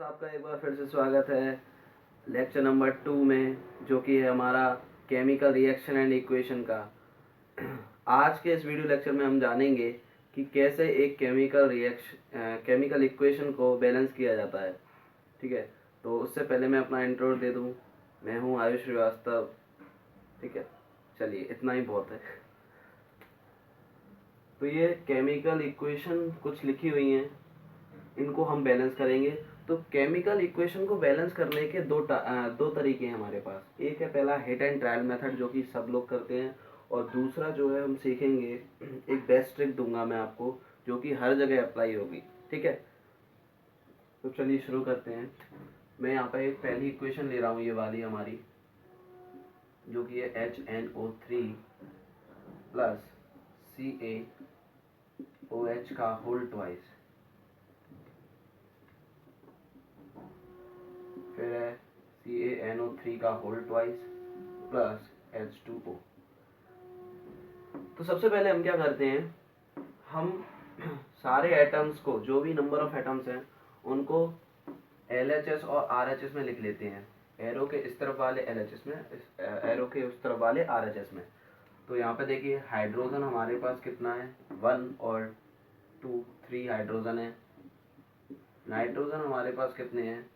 आपका एक बार फिर से स्वागत है लेक्चर नंबर 2 में, जो कि है हमारा केमिकल रिएक्शन एंड इक्वेशन का। आज के इस वीडियो लेक्चर में हम जानेंगे कि कैसे एक केमिकल इक्वेशन को बैलेंस किया जाता है। ठीक है, तो उससे पहले मैं अपना इंट्रो दे दूं। मैं हूं आयुष श्रीवास्तव। ठीक है, चलिए इतना ही बहुत है। तो ये केमिकल इक्वेशन कुछ लिखी हुई हैं, इनको हम बैलेंस करेंगे। तो केमिकल इक्वेशन को बैलेंस करने के दो तरीके हैं हमारे पास। एक है पहला हिट एंड ट्रायल मेथड, जो कि सब लोग करते हैं, और दूसरा जो है हम सीखेंगे, एक बेस्ट ट्रिक दूंगा मैं आपको, जो कि हर जगह अप्लाई होगी। ठीक है, तो चलिए शुरू करते हैं। मैं यहाँ पे एक पहली इक्वेशन ले रहा हूँ, ये वाली हमारी, जो कि है HNO3 प्लस CaOH का होल ट्वाइस, फिर है CaNO3 का होल ट्वाइस प्लस H2O। तो सबसे पहले हम क्या करते हैं, हम सारे एटम्स को, जो भी नंबर ऑफ एटम्स हैं, उनको LHS और RHS में लिख लेते हैं। एरो के इस तरफ वाले LHS में, एरो के उस तरफ वाले RHS में। तो यहाँ पे देखिए हाइड्रोजन हमारे पास कितना है, 1 और 2, 3 हाइड्रोजन है। नाइट्रोजन हमारे पास कितने हैं,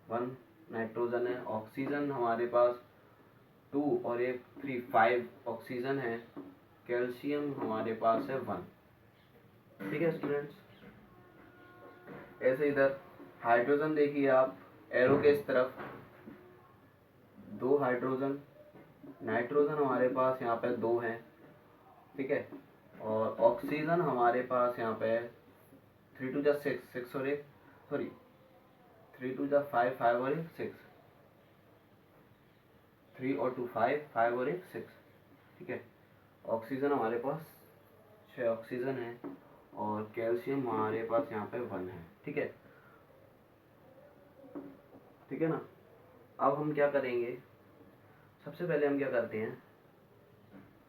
1 नाइट्रोजन है। ऑक्सीजन हमारे पास 2 और 1, 3, 5 ऑक्सीजन है। कैल्शियम हमारे पास है 1। ठीक है स्टूडेंट्स, ऐसे इधर हाइड्रोजन देखिए आप, एरो के इस तरफ 2 हाइड्रोजन। नाइट्रोजन हमारे पास यहाँ पे 2 हैं। ठीक है, और ऑक्सीजन हमारे पास यहाँ पे 3 2 6, 6 और 1, सॉरी 3 2 5, 5 और 1 6, 3 और 2 5, 5 और 1 6। ठीक है, ऑक्सीजन हमारे पास 6 ऑक्सीजन है, और कैल्शियम हमारे पास यहाँ पे 1 है। ठीक है, ठीक है ना। अब हम क्या करेंगे, सबसे पहले हम क्या करते हैं,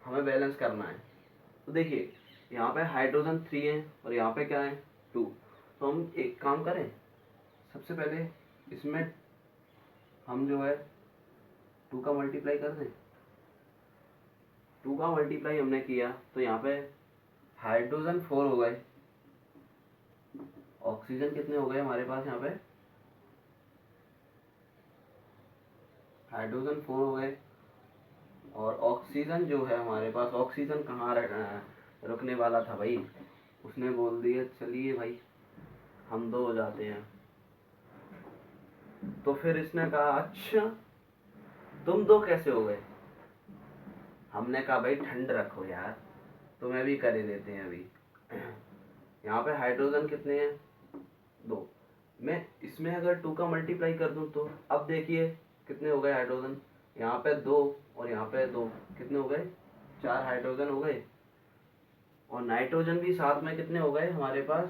हमें बैलेंस करना है। तो देखिए यहाँ पे हाइड्रोजन 3 है और यहाँ पे क्या है, 2। तो हम एक काम करें, सबसे पहले इसमें हम जो है 2 का मल्टीप्लाई कर दें। 2 का मल्टीप्लाई हमने किया तो यहाँ पे हाइड्रोजन 4 हो गए, ऑक्सीजन कितने हो गए हमारे पास, यहाँ पे हाइड्रोजन 4 हो गए, और ऑक्सीजन जो है हमारे पास, ऑक्सीजन कहाँ रुकने वाला था भाई, उसने बोल दिया चलिए भाई हम 2 हो जाते हैं। तो फिर इसने कहा अच्छा तुम 2 कैसे हो गए। हमने कहा भाई ठंड रखो यार, तुम्हें भी कर ही देते हैं अभी। यहाँ पे हाइड्रोजन कितने हैं, 2। मैं इसमें अगर 2 का मल्टीप्लाई कर दूं तो अब देखिए कितने हो गए हाइड्रोजन, यहाँ पे 2 और यहाँ पे 2, कितने हो गए, 4 हाइड्रोजन हो गए। और नाइट्रोजन भी साथ में कितने हो गए हमारे पास,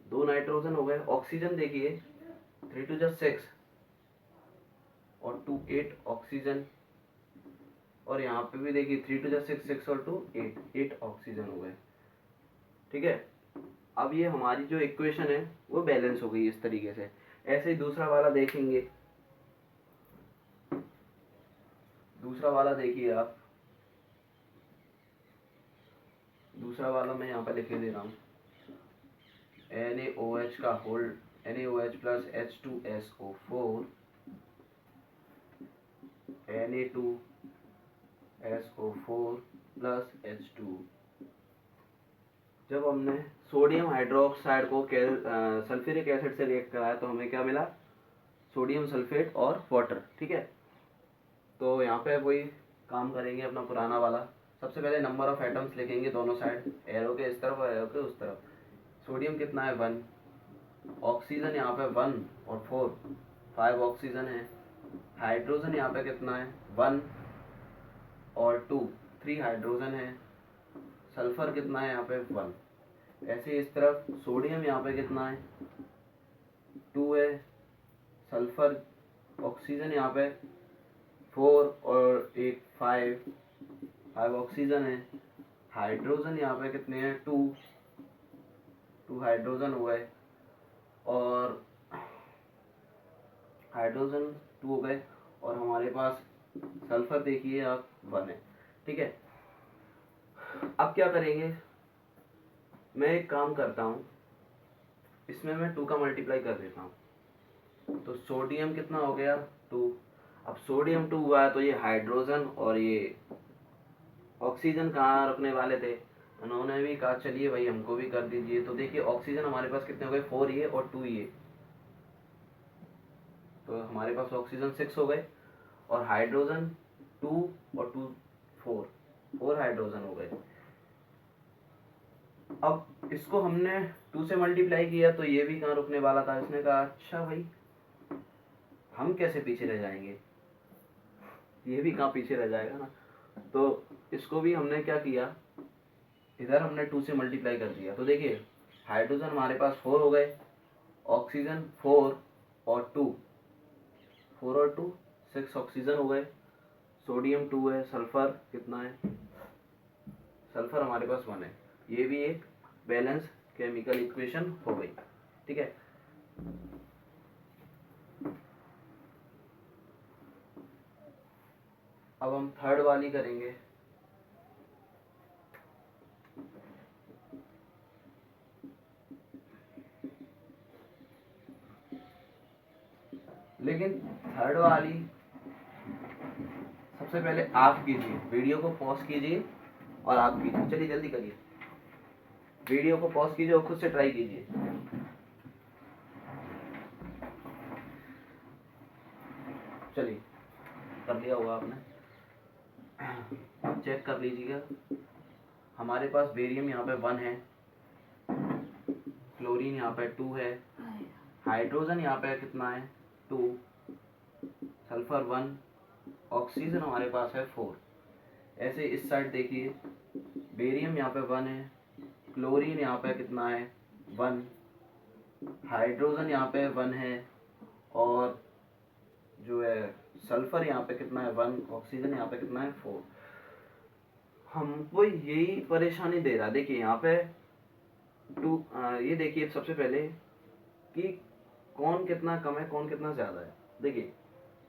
2 नाइट्रोजन हो गए। ऑक्सीजन देखिए 3 2 6 और 2 8 ऑक्सीजन, और यहाँ पे भी देखिए 3 2 6 6 और 2 8, 8 ऑक्सीजन हो गए। ठीक है, अब ये हमारी जो इक्वेशन है वो बैलेंस हो गई इस तरीके से। ऐसे ही दूसरा वाला देखेंगे। दूसरा वाला देखिए आप, दूसरा वाला मैं यहाँ पे लिख दे रहा हूँ, NaOH का whole, NaOH plus H2SO4 Na2SO4 plus H2। जब हमने सोडियम हाइड्रोक्साइड को सल्फ्यूरिक एसिड से रिएक्ट कराया तो हमें क्या मिला, सोडियम सल्फेट और वाटर। ठीक है, तो यहाँ पे वही काम करेंगे अपना पुराना वाला। सबसे पहले नंबर ऑफ एटम्स लिखेंगे दोनों साइड, एरो के इस तरफ और एरो के उस तरफ। सोडियम कितना है, 1। ऑक्सीजन यहाँ पे 1 और 4, 5 ऑक्सीजन है। हाइड्रोजन यहाँ पे कितना है, 1 और 2, 3 हाइड्रोजन है। सल्फर कितना है यहाँ पे, 1। ऐसे इस तरफ सोडियम यहाँ पे कितना है, 2 है। सल्फर, ऑक्सीजन यहाँ पे 4 और 1 5 ऑक्सीजन है। हाइड्रोजन यहाँ पे कितने हैं, 2 हाइड्रोजन हो गए। हाइड्रोजन 2 हो गए और हमारे पास सल्फर देखिए आप 1 है। ठीक है, अब क्या करेंगे, मैं एक काम करता हूँ, इसमें मैं 2 का मल्टीप्लाई कर देता हूँ। तो सोडियम कितना हो गया 2। अब सोडियम 2 हुआ है तो ये हाइड्रोजन और ये ऑक्सीजन कहाँ रखने वाले थे, उन्होंने भी कहा चलिए भाई हमको भी कर दीजिए। तो देखिए ऑक्सीजन हमारे पास कितने हो गए 4 ये और 2 ये, तो हमारे पास ऑक्सीजन 6 हो गए और हाइड्रोजन 2 और 2 4 हाइड्रोजन हो गए। अब इसको हमने 2 से मल्टीप्लाई किया तो ये भी कहाँ रुकने वाला था। इसने कहा अच्छा भाई हम कैसे पीछे रह जाएंगे, ये भी कहाँ पीछे रह जाएगा ना। तो इसको भी हमने क्या किया, इधर हमने 2 से मल्टीप्लाई कर दिया। तो देखिए हाइड्रोजन हमारे पास 4 हो गए, ऑक्सीजन 4 और 2, 4 और 2 6 ऑक्सीजन हो गए, सोडियम 2 है, सल्फर कितना है, सल्फर हमारे पास 1 है। ये भी एक बैलेंस केमिकल इक्वेशन हो गई। ठीक है, अब हम थर्ड वाली करेंगे। लेकिन थर्ड वाली सबसे पहले आप कीजिए, वीडियो को पॉज कीजिए और आप कीजिए, चलिए जल्दी करिए, वीडियो को पॉज कीजिए और खुद से ट्राई कीजिए। चलिए कर लिया होगा आपने, चेक कर लीजिएगा। हमारे पास बेरियम यहाँ पे 1 है, क्लोरीन यहाँ पे 2 है, हाइड्रोजन यहाँ पे कितना है 2, सल्फर 1, ऑक्सीजन हमारे पास है 4। ऐसे इस साइड देखिए बेरियम यहाँ पे 1 है, क्लोरीन यहाँ पे कितना है 1, हाइड्रोजन यहाँ पे 1 है और जो है सल्फर यहाँ पे कितना है 1, ऑक्सीजन यहाँ पे कितना है 4। हमको यही परेशानी दे रहा। देखिए यहाँ पे ये देखिए सबसे पहले कि कौन कितना कम है कौन कितना ज़्यादा है। देखिए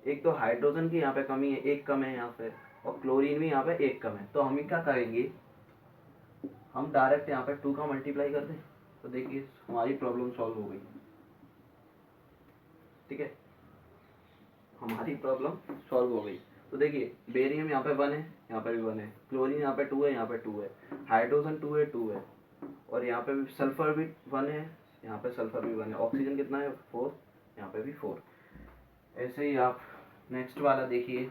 एक तो हाइड्रोजन की यहाँ पे कमी है, एक कम है यहाँ पे, और क्लोरीन भी यहाँ पे एक कम है। तो हम क्या करेंगे, हम डायरेक्ट यहाँ पे 2 का मल्टीप्लाई कर दें, तो देखिए हमारी प्रॉब्लम सॉल्व हो गई। ठीक है, हमारी प्रॉब्लम सॉल्व हो गई। तो देखिए बेरियम यहाँ पे 1 है, यहाँ पे भी 1 है, क्लोरीन यहाँ पे 2 है, यहाँ पे 2 है, हाइड्रोजन 2 है 2 है, और यहाँ पे भी सल्फर भी 1 है, यहाँ पे सल्फर भी 1 है, ऑक्सीजन कितना है 4, यहाँ पे भी 4। ऐसे ही आप नेक्स्ट वाला देखिए।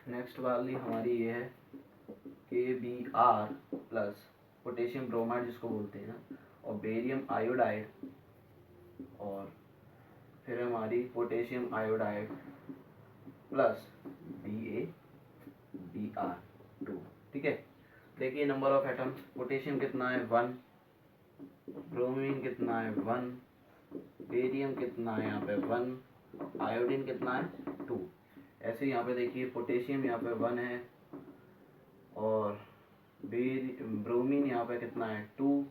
नेक्स्ट वाली हमारी ये है KBr प्लस पोटेशियम ब्रोमाइड जिसको बोलते हैं ना, और बेरियम आयोडाइड, और फिर हमारी पोटेशियम आयोडाइड प्लस BaBr2। ठीक है, देखिए नंबर ऑफ एटम्स, पोटेशियम कितना है 1, ब्रोमीन कितना है 1, बेरियम कितना है यहाँ पे 1, आयोडीन कितना है 2। ऐसे यहाँ पे देखिए पोटेशियम यहाँ पे 1 है और ब्रोमीन यहाँ पे कितना है 2,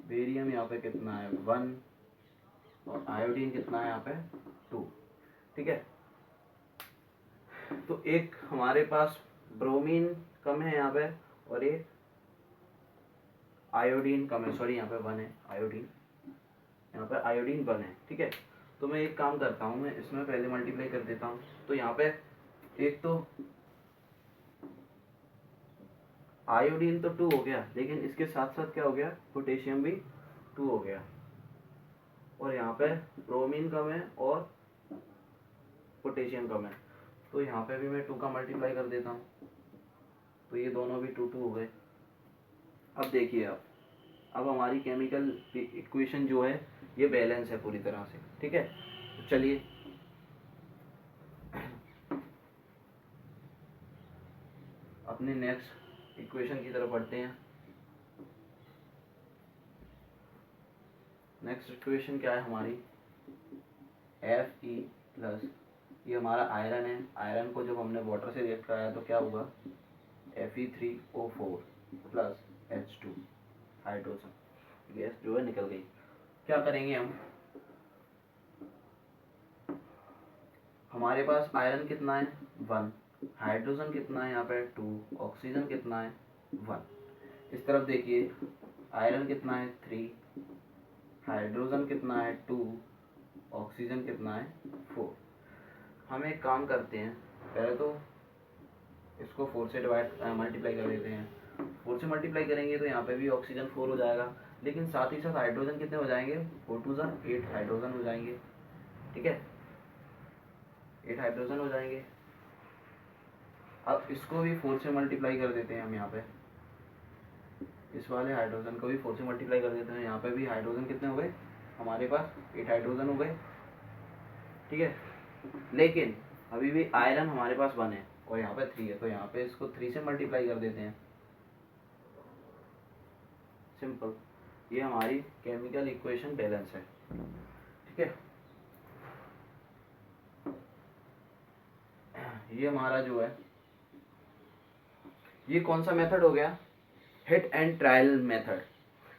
बेरियम यहाँ पे कितना है 1 और आयोडीन कितना है यहाँ पे 2। ठीक है, तो एक हमारे पास ब्रोमीन कम है यहाँ पे और एक आयोडीन कम है, सॉरी यहाँ पे 1 है आयोडीन, यहाँ पे आयोडीन 1 है। ठीक है, तो मैं एक काम करता हूँ, मैं इसमें पहले मल्टीप्लाई कर देता हूँ। तो यहाँ पे एक तो आयोडीन तो 2 हो गया, लेकिन इसके साथ साथ क्या हो गया, पोटेशियम भी 2 हो गया, और यहाँ पे ब्रोमीन कम है और पोटेशियम कम है। तो यहाँ पे भी मैं 2 का मल्टीप्लाई कर देता हूँ, तो ये दोनों भी 2 2 हो गए। अब देखिए अब हमारी केमिकल इक्वेशन जो है ये बैलेंस है पूरी तरह से। ठीक है, तो चलिए अपने नेक्स्ट इक्वेशन की तरफ बढ़ते हैं। नेक्स्ट इक्वेशन क्या है हमारी, Fe प्लस, ये हमारा आयरन है, आयरन को जब हमने वाटर से रिएक्ट कराया तो क्या हुआ Fe3O4 plus H2 hydrogen gas जो है निकल गई। क्या करेंगे हम, हमारे पास आयरन कितना है 1, हाइड्रोजन कितना है यहाँ पे 2, ऑक्सीजन कितना है 1। इस तरफ देखिए आयरन कितना है 3, हाइड्रोजन कितना है 2, ऑक्सीजन कितना है 4। हम एक काम करते हैं, पहले तो इसको 4 से मल्टीप्लाई कर देते हैं। 4 से मल्टीप्लाई करेंगे तो यहाँ पे भी ऑक्सीजन 4 हो जाएगा, लेकिन साथ ही साथ हाइड्रोजन कितने हो जाएंगे 4 2 8 हाइड्रोजन हो जाएंगे। ठीक है, 8 हाइड्रोजन हो जाएंगे। अब इसको भी 4 से मल्टीप्लाई कर देते हैं हम, यहाँ पे इस वाले हाइड्रोजन को भी 4 से मल्टीप्लाई कर देते हैं। यहाँ पे भी हाइड्रोजन कितने हो गए हमारे पास 8 हाइड्रोजन हो गए। ठीक है, लेकिन अभी भी आयरन हमारे पास 1 है और यहाँ पे 3 है, तो यहाँ पे इसको 3 से मल्टीप्लाई कर देते हैं। सिंपल, ये हमारी केमिकल इक्वेशन बैलेंस है। ठीक है, ये हमारा जो है ये कौन सा मेथड हो गया, हिट एंड ट्रायल मेथड।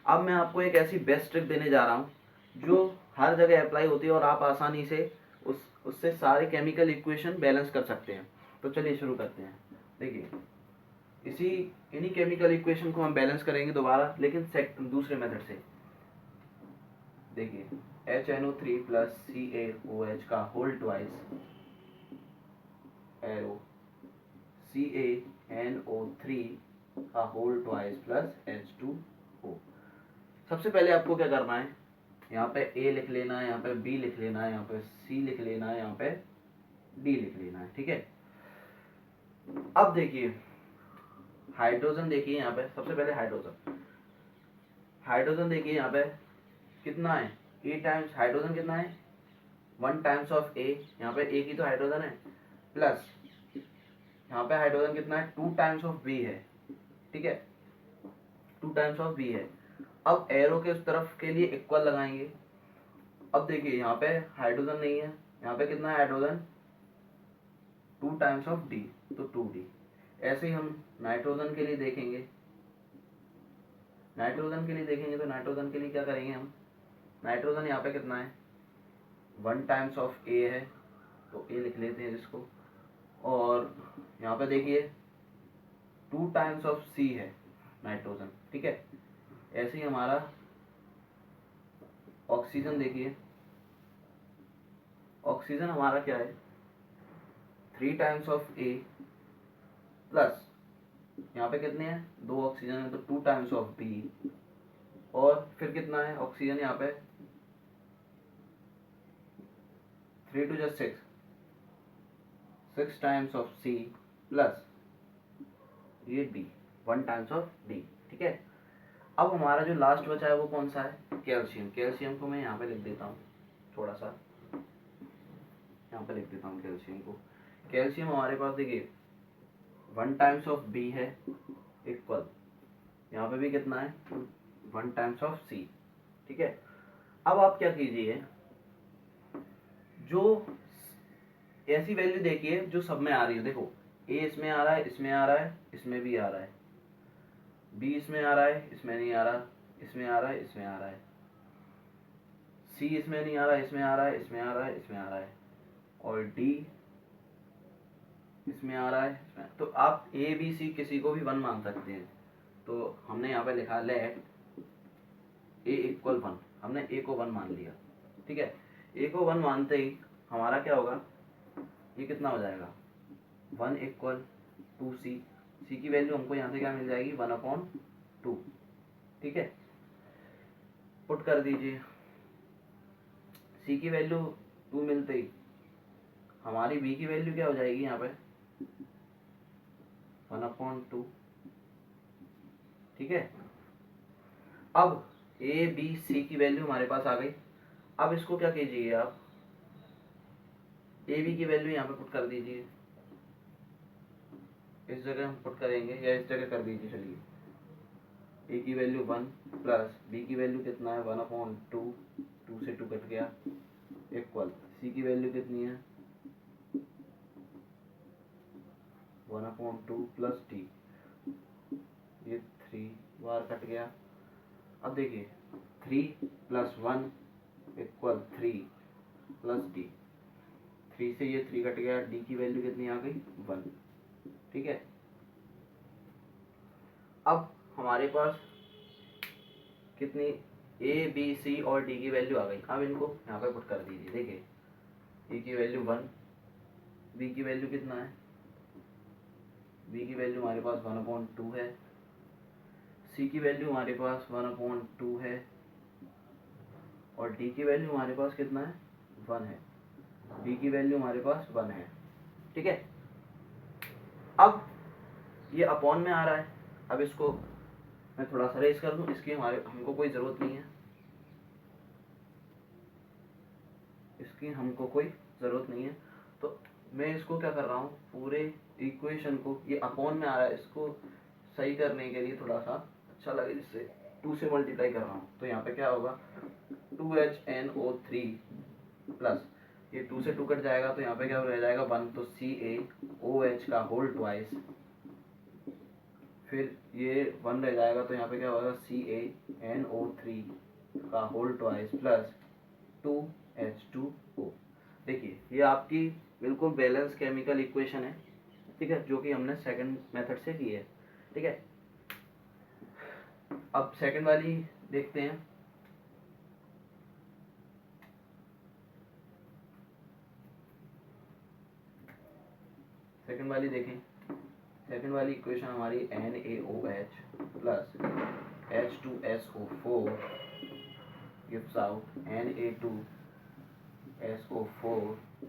अब मैं आपको एक ऐसी बेस्ट ट्रिक देने जा रहा हूँ जो हर जगह अप्लाई होती है और आप आसानी से उससे सारे केमिकल इक्वेशन बैलेंस कर सकते हैं। तो चलिए शुरू करते हैं। देखिए इन्हीं केमिकल इक्वेशन को हम बैलेंस करेंगे दोबारा, लेकिन दूसरे मेथड से। देखिए HNO3 प्लस CaOH का होल ट्वाइस एरो CaNO3 का होल ट्वाइस प्लस H2O। सबसे पहले आपको क्या करना है, यहाँ पे A लिख लेना है, यहाँ पे B लिख लेना है, यहाँ पे C लिख लेना है, यहाँ पे D लिख लेना है। ठीक है, अब देखिए हाइड्रोजन, देखिए यहाँ पे सबसे पहले हाइड्रोजन देखिए यहाँ पे कितना है A टाइम्स हाइड्रोजन कितना है 1 टाइम्स ऑफ A, यहाँ पे A की तो हाइड्रोजन है, प्लस यहाँ पे हाइड्रोजन कितना है 2 टाइम्स ऑफ B है। ठीक है, 2 टाइम्स ऑफ B है। अब एरो के उस तरफ के लिए इक्वल लगाएंगे। अब देखिए यहाँ पे हाइड्रोजन नहीं है, यहाँ पे कितना है हाइड्रोजन 2 टाइम्स ऑफ D, तो 2D। ऐसे ही हम नाइट्रोजन के लिए देखेंगे, तो नाइट्रोजन के लिए क्या करेंगे हम, नाइट्रोजन यहाँ पे कितना है 1 टाइम्स ऑफ A है, तो A लिख लेते हैं जिसको, और यहाँ पे देखिए 2 टाइम्स ऑफ C है नाइट्रोजन। ठीक है, ऐसे ही हमारा ऑक्सीजन, देखिए ऑक्सीजन हमारा क्या है 3 टाइम्स ऑफ A प्लस यहाँ पे कितने हैं 2 ऑक्सीजन है, तो 2 टाइम्स ऑफ B, और फिर कितना है ऑक्सीजन यहाँ पे 3 2 6 टाइम्स ऑफ C प्लस ये D 1 टाइम्स ऑफ D। ठीक है, अब हमारा जो लास्ट बचा है वो कौन सा है कैल्शियम को मैं यहाँ पे लिख देता हूँ, थोड़ा सा यहाँ पे लिख देता हूँ कैल्शियम को। कैल्शियम हमारे पास देखिए 1 टाइम्स ऑफ B है इक्वल, यहाँ पे भी कितना है 1 टाइम्स ऑफ C। ठीक है, अब आप क्या कीजिए, जो ऐसी वैल्यू देखिए जो सब में आ रही है। देखो A इसमें आ रहा है, इसमें आ रहा है, इसमें भी आ रहा है, B इसमें आ रहा है, इसमें नहीं आ रहा, इसमें आ रहा है, इसमें आ रहा है, C इसमें नहीं आ रहा, इसमें आ रहा है, इसमें आ रहा है, इसमें आ रहा है, और D इसमें आ रहा है, इसमें। तो आप A B C किसी को भी 1 मान सकते हैं। तो हमने यहाँ पे लिखा लेट A इक्वल 1, हमने A को 1 मान लिया। ठीक है, A को 1 मानते ही हमारा क्या होगा, ये कितना हो जाएगा 1 इक्वल 2C। C की वैल्यू हमको यहाँ से क्या मिल जाएगी 1/2। ठीक है, पुट कर दीजिए, C की वैल्यू 2 मिलते ही हमारी B की वैल्यू क्या हो जाएगी यहाँ पे 1/2। ठीक है, अब A B C की वैल्यू हमारे पास आ गई। अब इसको क्या कीजिए आप A B की वैल्यू यहाँ पे पुट कर दीजिए, इस जगह हम पुट करेंगे या इस जगह कर दीजिए। चलिए A की वैल्यू 1 प्लस B की वैल्यू कितना है 1/2, 2 से 2 कट गया, इक्वल C की वैल्यू कितनी है 1/2 प्लस D। ये 3 बार कट गया। अब देखिए 3 + 1 = 3 + d, 3 से ये 3 कट गया, d की वैल्यू कितनी आ गई 1। ठीक है, अब हमारे पास कितनी a b c और d की वैल्यू आ गई। अब इनको यहाँ पे पुट कर दीजिए। देखिए a की वैल्यू 1, b की वैल्यू कितना है, b की वैल्यू हमारे पास 1/2 है, c की वैल्यू हमारे पास 1/2 है और d की वैल्यू हमारे पास कितना है 1 है, d की वैल्यू हमारे पास 1 है। ठीक है, अब ये अपॉन में आ रहा है। अब इसको मैं थोड़ा सा रेस कर दूं, इसकी हमको कोई ज़रूरत नहीं है, इसकी हमको कोई ज़रूरत नहीं है। तो मैं इसको क्या कर रहा हूँ, पूरे इक्वेशन को, ये अपॉन में आ रहा है, इसको सही करने के लिए थोड़ा सा अच्छा लगे, जिससे 2 से मल्टीप्लाई कर रहा हूँ। तो यहाँ पे क्या होगा 2HNO3 प्लस ये 2 से 2 कट जाएगा तो यहाँ पे क्या रह जाएगा 1, तो CaOH का होल ट्वाइस, फिर ये 1 रह जाएगा तो यहाँ पे क्या होगा CaNO3 का होल ट्वाइस प्लस 2H2O। देखिए ये आपकी बिल्कुल बैलेंस केमिकल इक्वेशन है। ठीक है, जो कि हमने सेकंड मेथड से की है। ठीक है, अब सेकंड वाली देखते हैं। सेकंड वाली देखें, सेकंड वाली इक्वेशन हमारी NaOH plus H2SO4 gives out Na2SO4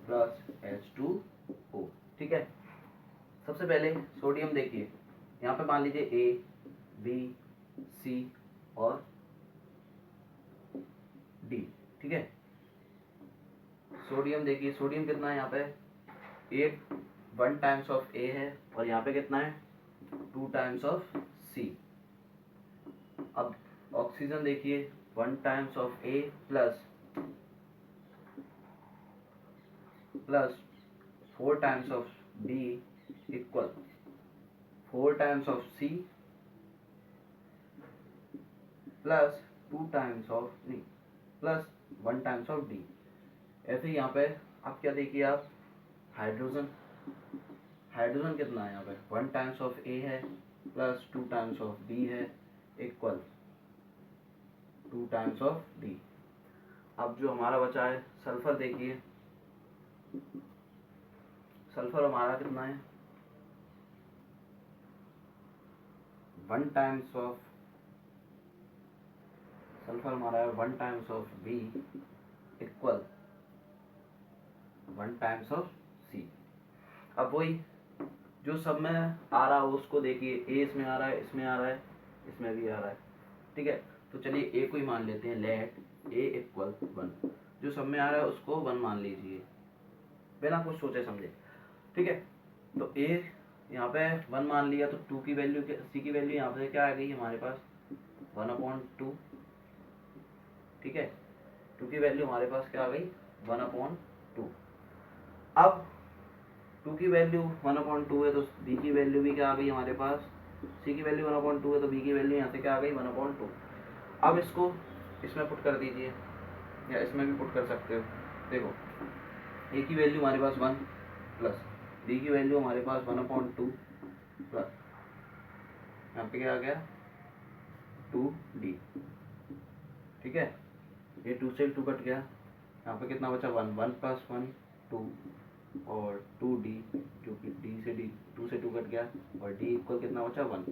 plus H2O। ठीक है, सबसे पहले सोडियम देखिए, यहाँ पे मान लीजिए A, B, C और D। ठीक है, सोडियम देखिए, सोडियम कितना है यहाँ पे 1 टाइम्स ऑफ A है और यहाँ पे कितना है 2 टाइम्स ऑफ C। अब ऑक्सीजन देखिए 1 times of A plus 4 times of B equal 4 times of C plus 2 times of नहीं प्लस 1 टाइम्स ऑफ D। ऐसे ही यहाँ पे आप क्या देखिए, आप हाइड्रोजन, हाइड्रोजन कितना है यहाँ पे 1 टाइम्स ऑफ A है प्लस 2 टाइम्स ऑफ B है इक्वल 2 टाइम्स ऑफ D। अब जो हमारा बचा है सल्फर देखिए, सल्फर हमारा कितना है 1 टाइम्स ऑफ, सल्फर हमारा है 1 times of B equal 1 times of C। अब वही जो सब में आ रहा हो उसको देखिए, A इसमें आ रहा है, इसमें आ रहा है, इसमें भी आ रहा है। ठीक है, तो चलिए A को ही मान लेते हैं, लेट A इक्वल 1। जो सब में आ रहा है उसको 1 मान लीजिए बिना कुछ सोचे समझे। ठीक है, तो A यहाँ पे 1 मान लिया, तो 2 की वैल्यू, C की वैल्यू यहाँ पे क्या आ गई हमारे पास 1/2। ठीक है, 2 की वैल्यू हमारे पास क्या आ गई 1/2। अब 2 की वैल्यू 1/2 है तो B की वैल्यू भी क्या आ गई हमारे पास, C की वैल्यू 1/2 है तो B की वैल्यू यहाँ से क्या आ गई 1/2। अब इसको इसमें पुट कर दीजिए या इसमें भी पुट कर सकते हो। देखो A की वैल्यू हमारे पास 1 प्लस B की वैल्यू हमारे पास 1/2 प्लस यहाँ पे क्या आ गया 2D। ठीक है, ये 2 से 2 कट गया, यहाँ पे कितना बचा 1, 1 + 1 2 और 2D, जो कि D से 2 से 2 कट गया और D इक्वल कितना बचा 1।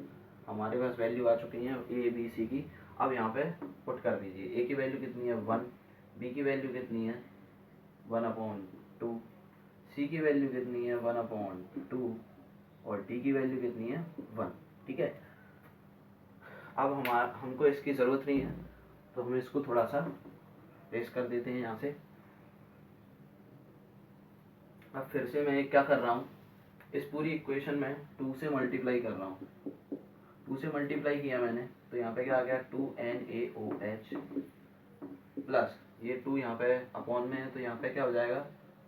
हमारे पास वैल्यू आ चुकी है A B C की। अब यहाँ पे पुट कर दीजिए, A की वैल्यू कितनी है 1, B की वैल्यू कितनी है 1/2, C की वैल्यू कितनी है 1/2 और D की वैल्यू कितनी है 1। ठीक है, अब हमको इसकी ज़रूरत नहीं है तो हम इसको थोड़ा सा रेस कर देते हैं यहाँ से। अब फिर से मैं क्या कर रहा हूँ, इस पूरी इक्वेशन में 2 से मल्टीप्लाई कर रहा हूँ। 2 से मल्टीप्लाई किया मैंने तो यहाँ पे क्या आ गया 2NaOH प्लस ये 2 यहाँ पे अपॉन में है तो यहाँ पे क्या हो जाएगा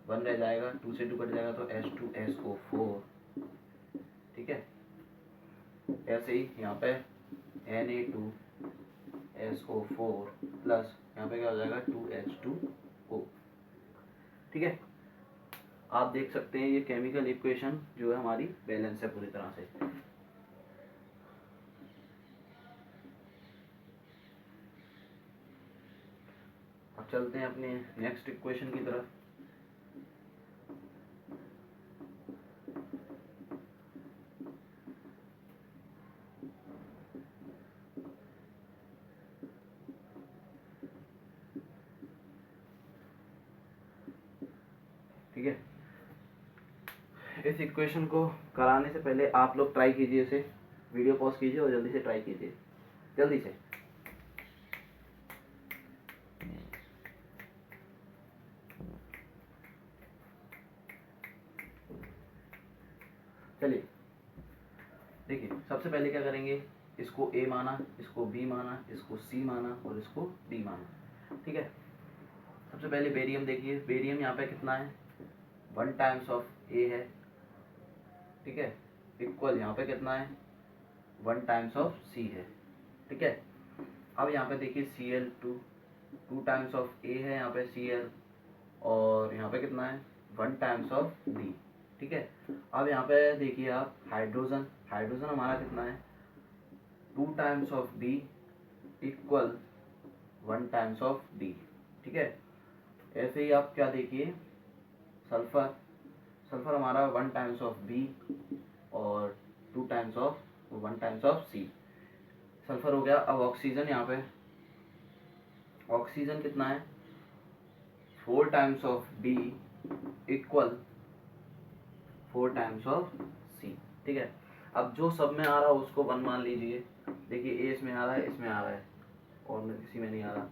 1 रह जाएगा, 2 से 2 कट जाएगा तो H2SO4। ठीक है, ऐसे ही यहाँ पे Na2SO4 प्लस यहाँ पे क्या हो जाएगा 2H2O। ठीक है, आप देख सकते हैं ये केमिकल इक्वेशन जो है हमारी बैलेंस है पूरी तरह से। अब चलते हैं अपने नेक्स्ट इक्वेशन की तरफ। ठीक है, इस इक्वेशन को कराने से पहले आप लोग ट्राई कीजिए, इसे वीडियो पॉज कीजिए और जल्दी से ट्राई कीजिए, जल्दी से। चलिए देखिए, सबसे पहले क्या करेंगे, इसको ए माना, इसको बी माना, इसको सी माना और इसको डी माना। ठीक है, सबसे पहले बेरियम देखिए, बेरियम यहाँ पे कितना है 1 टाइम्स ऑफ ए है। ठीक है, इक्वल यहाँ पे कितना है 1 टाइम्स ऑफ सी है। ठीक है, अब यहाँ पे देखिए Cl2 2 टाइम्स ऑफ ए है यहाँ पे Cl, और यहाँ पे कितना है 1 टाइम्स ऑफ डी। ठीक है, अब यहाँ पे देखिए आप हाइड्रोजन, हाइड्रोजन हमारा कितना है 2 times of D equal 1 times of D. ठीक है, ऐसे ही आप क्या देखिए सल्फर, सल्फर हमारा 1 टाइम्स ऑफ बी और 2 times of 1 times of C, sulphur हो गया। अब ऑक्सीजन, यहाँ पे ऑक्सीजन कितना है 4 times of D equal 4 times of C. ठीक है, अब जो सब में आ रहा है उसको 1 मान लीजिए। देखिए ए इसमें आ रहा है, इसमें आ रहा है और किसी में नहीं आ रहा,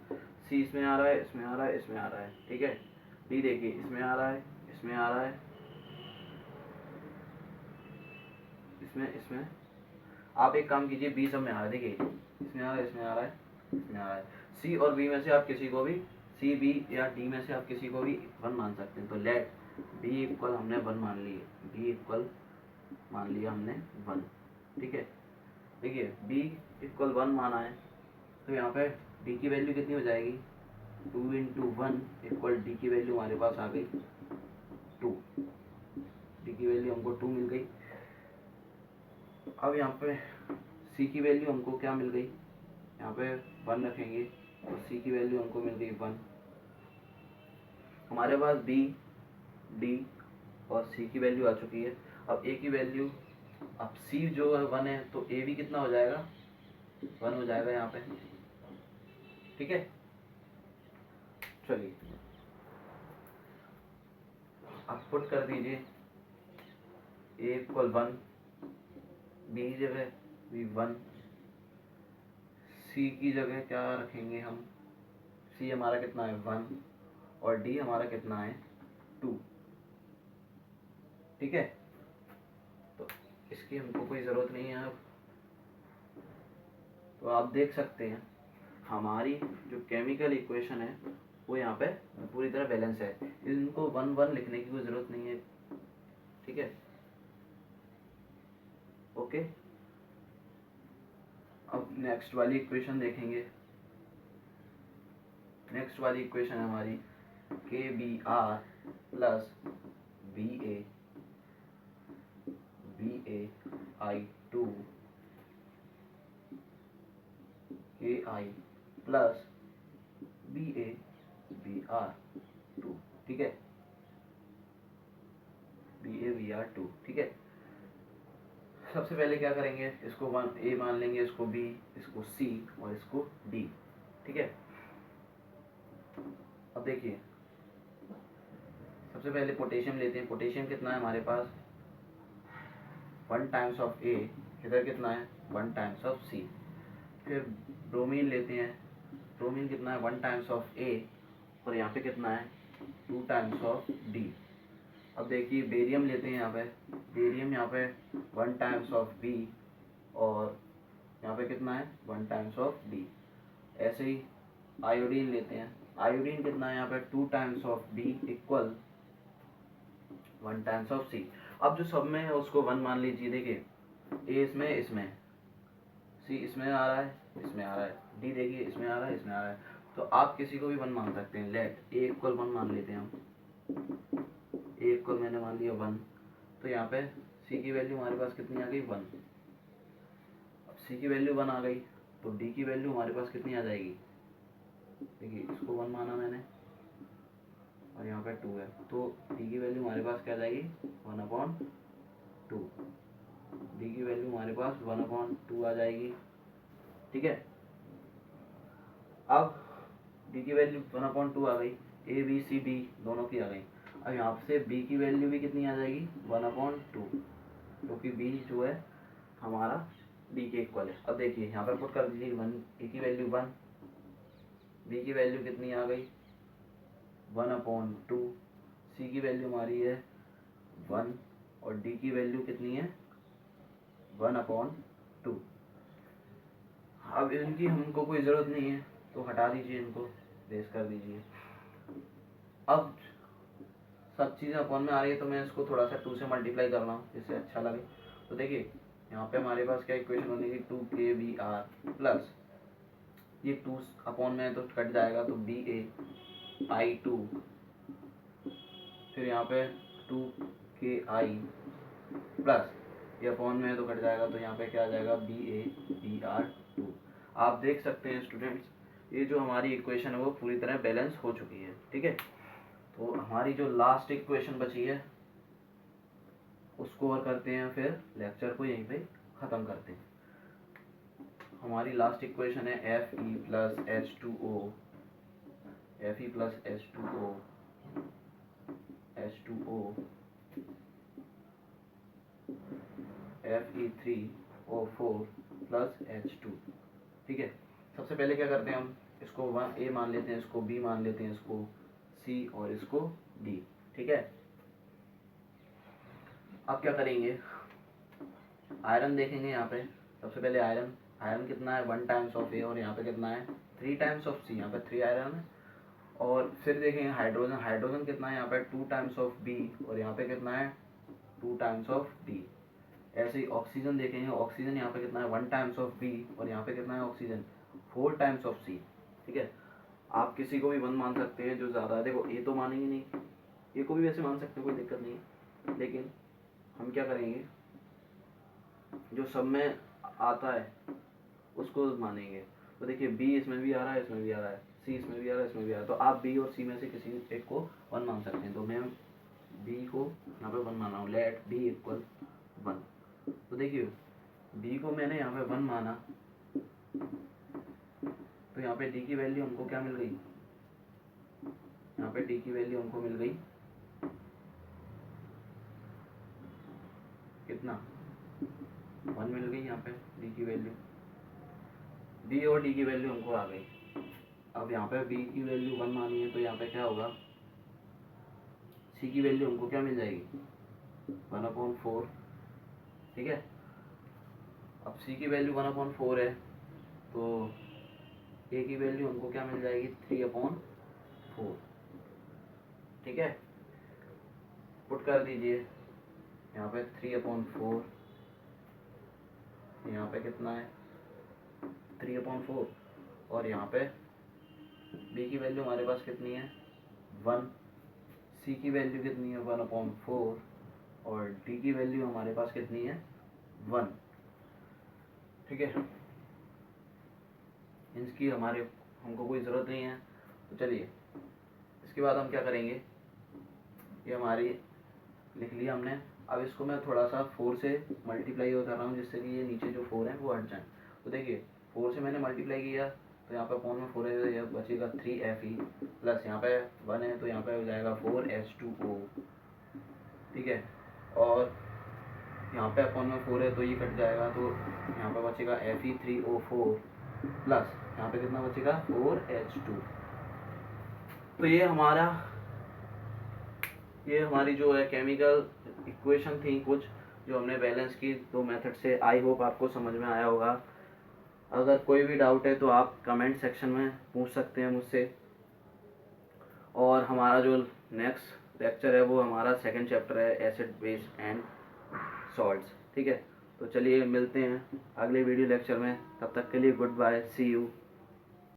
सी इसमें आ रहा है, इसमें आ रहा है, इसमें आ रहा है। ठीक है, डी देखिए इसमें आ रहा है, इसमें आ रहा है, इसमें इसमें आप एक काम कीजिए, बी सब में आ रहा है, देखिए इसमें आ रहा है, इसमें आ रहा है, इसमें आ रहा है। सी और बी में से आप किसी को भी, सी बी या डी में से आप किसी को भी 1 मान सकते हैं। तो लेट बी इक्वल हमने 1 मान लिए, बी इक्वल मान लिया हमने 1। ठीक है, देखिए बी इक्वल 1 माना है, तो यहाँ पे डी की वैल्यू कितनी हो जाएगी 2 × 1 इक्वल डी की वैल्यू हमारे पास आ गई 2। डी की वैल्यू हमको 2 मिल गई। अब यहाँ पे सी की वैल्यू हमको क्या मिल गई, यहाँ पे 1 रखेंगे तो सी की वैल्यू हमको मिल गई 1। हमारे पास बी, डी और सी की वैल्यू आ चुकी है। अब ए की वैल्यू, अब सी जो है 1 है तो ए भी कितना हो जाएगा 1 हो जाएगा यहाँ पे। ठीक है, चलिए आप पुट कर दीजिए, ए इक्वल 1, बी की जगह भी 1, सी की जगह क्या रखेंगे हम, सी हमारा कितना है 1 और डी हमारा कितना है 2। ठीक है, तो इसकी हमको कोई ज़रूरत नहीं है। अब तो आप देख सकते हैं हमारी जो केमिकल इक्वेशन है वो यहाँ पे पूरी तरह बैलेंस है, इनको 1 1 लिखने की कोई ज़रूरत नहीं है। ठीक है, ओके। अब नेक्स्ट वाली इक्वेशन देखेंगे। नेक्स्ट वाली इक्वेशन है हमारी KBr plus BaI2 KI plus BaBr2। ठीक है, BaBr2। ठीक है, सबसे पहले क्या करेंगे, इसको 1 ए मान लेंगे, इसको बी, इसको सी और इसको डी। ठीक है, अब देखिए सबसे पहले पोटेशियम लेते हैं। पोटेशियम कितना है हमारे पास 1 टाइम्स ऑफ ए, इधर कितना है 1 टाइम्स ऑफ सी। फिर ब्रोमीन लेते हैं, ब्रोमीन कितना है 1 टाइम्स ऑफ ए और यहाँ पे कितना है 2 टाइम्स ऑफ डी। अब देखिए बेरियम लेते हैं, यहाँ पे बेरियम यहाँ पे 1 टाइम्स ऑफ बी और यहाँ पे कितना है 1 टाइम्स ऑफ डी। ऐसे ही आयोडीन लेते हैं, आयोडीन कितना है यहाँ पे 2 times of B equal 1 times of C. अब जो सब में है उसको 1 मान लीजिए। देखिए ए इसमें, इसमें सी इसमें आ रहा है, इसमें आ रहा है, डी देखिए इसमें आ रहा है, इसमें आ रहा है। तो आप किसी को भी 1 मान सकते हैं। लेट ए इक्वल 1 मान लेते हैं हम, ए इक्वल मैंने मान लिया 1। तो यहाँ पे सी की वैल्यू हमारे पास कितनी आ गई 1। अब सी की वैल्यू 1 आ गई तो डी की वैल्यू हमारे पास कितनी आ जाएगी, देखिए इसको 1 माना मैंने और यहाँ पे 2 है, तो डी की वैल्यू हमारे पास क्या आ जाएगी 1/2। डी की वैल्यू हमारे पास 1/2 आ जाएगी। ठीक है, अब डी की वैल्यू 1/2 आ गई, ए बी सी डी दोनों की आ गई। अब यहाँ से बी की वैल्यू भी कितनी आ जाएगी 1/2, क्योंकि बी जो है हमारा डी के इक्वल है। अब देखिए यहाँ पर पुट कर दीजिए 1, ए की वैल्यू 1, बी की वैल्यू कितनी आ गई 1/2, सी की वैल्यू हमारी है 1 और डी की वैल्यू कितनी है 1/2। अब इनकी हमको कोई ज़रूरत नहीं है तो हटा दीजिए, इनको बेस कर दीजिए। अब सब चीज़ें अपॉन में आ रही है तो मैं इसको थोड़ा सा 2 से मल्टीप्लाई कर रहा हूँ जिससे अच्छा लगे। तो देखिए यहाँ पे हमारे पास क्या इक्वेशन बनेगी 2kbr प्लस ये 2 अपॉन में तो कट जाएगा तो ba/2, फिर यहाँ पे 2ki प्लस ये अपॉन में तो कट जाएगा तो यहाँ पे क्या आ जाएगा ba/br2। आप देख सकते हैं स्टूडेंट्स, ये जो हमारी इक्वेशन है वो पूरी तरह बैलेंस हो चुकी है। ठीक है, तो हमारी जो लास्ट इक्वेशन बची है उसको और करते हैं, फिर लेक्चर को यहीं पे ख़त्म करते हैं। हमारी लास्ट इक्वेशन है Fe plus H2O, Fe plus H2O Fe3O4 plus H2। ठीक है, सबसे पहले क्या करते हैं हम, इसको 1 A मान लेते हैं, इसको B मान लेते हैं, इसको C और इसको D। ठीक है, अब क्या करेंगे, आयरन देखेंगे। यहाँ पे सबसे पहले आयरन कितना है 1 टाइम्स ऑफ ए और यहाँ पे कितना है 3 टाइम्स ऑफ सी, यहाँ पे 3 आयरन है। और फिर देखेंगे हाइड्रोजन कितना है यहाँ पे 2 टाइम्स ऑफ बी और यहाँ पे कितना है 2 टाइम्स ऑफ डी। ऐसे ही ऑक्सीजन देखेंगे, ऑक्सीजन यहाँ पे कितना है 1 टाइम्स ऑफ बी और यहाँ पे कितना है ऑक्सीजन 4 टाइम्स ऑफ सी। ठीक है, आप किसी को भी 1 मान सकते हैं जो ज़्यादा है। देखो ए तो मानेंगे नहीं, ए को भी वैसे मान सकते हैं, कोई दिक्कत नहीं है, लेकिन हम क्या करेंगे जो सब में आता है उसको मानेंगे। तो देखिए बी इसमें भी आ रहा है, इसमें भी आ रहा है, सी इसमें भी आ रहा है, इसमें भी आ रहा है, तो आप बी और सी में से किसी एक को 1 मान सकते हैं। तो मैं बी को यहाँ पे 1 मान रहा हूँ, लेट बी इक्वल 1। तो देखिए बी को मैंने यहाँ पे 1 माना तो यहाँ पे डी की वैल्यू हमको क्या मिल गई, यहाँ पे डी की वैल्यू हमको मिल गई कितना 1 मिल गई। यहाँ पे डी की वैल्यू, बी और डी की वैल्यू हमको आ गई। अब यहाँ पे बी की वैल्यू 1 मानी है तो यहाँ पे क्या होगा, सी की वैल्यू हमको क्या मिल जाएगी 1/4। ठीक है, अब सी की वैल्यू 1/4 है तो ए की वैल्यू हमको क्या मिल जाएगी 3/4। ठीक है, पुट कर दीजिए यहाँ पे 3/4, यहाँ पे कितना है 3/4 और यहाँ पे बी की वैल्यू हमारे पास कितनी है 1, सी की वैल्यू कितनी है 1/4 और डी की वैल्यू हमारे पास कितनी है 1। ठीक है, इसकी हमको कोई ज़रूरत नहीं है। तो चलिए इसके बाद हम क्या करेंगे, ये हमारी लिख लिया हमने। अब इसको मैं थोड़ा सा 4 से मल्टीप्लाई कर रहा हूँ जिससे कि ये नीचे जो 4 है वो हट जाए। तो देखिए 4 से मैंने मल्टीप्लाई किया तो यहाँ पे अपॉन में 4 है, यह बचेगा 3Fe प्लस यहाँ पे 1 है तो यहाँ पे हो जाएगा 4H2O। ठीक है, और यहाँ पे अपॉन में 4 है तो ये कट जाएगा तो यहाँ पे बचेगा Fe3O4 प्लस यहाँ पे कितना बचेगा 4H2। तो ये हमारी जो है केमिकल इक्वेशन थी कुछ जो हमने बैलेंस की 2 मेथड से। आई होप आपको समझ में आया होगा। अगर कोई भी डाउट है तो आप कमेंट सेक्शन में पूछ सकते हैं मुझसे। और हमारा जो नेक्स्ट लेक्चर है वो हमारा 2nd चैप्टर है एसिड बेस एंड सॉल्ट्स। ठीक है, तो चलिए मिलते हैं अगले वीडियो लेक्चर में, तब तक के लिए गुड बाय, सी यू।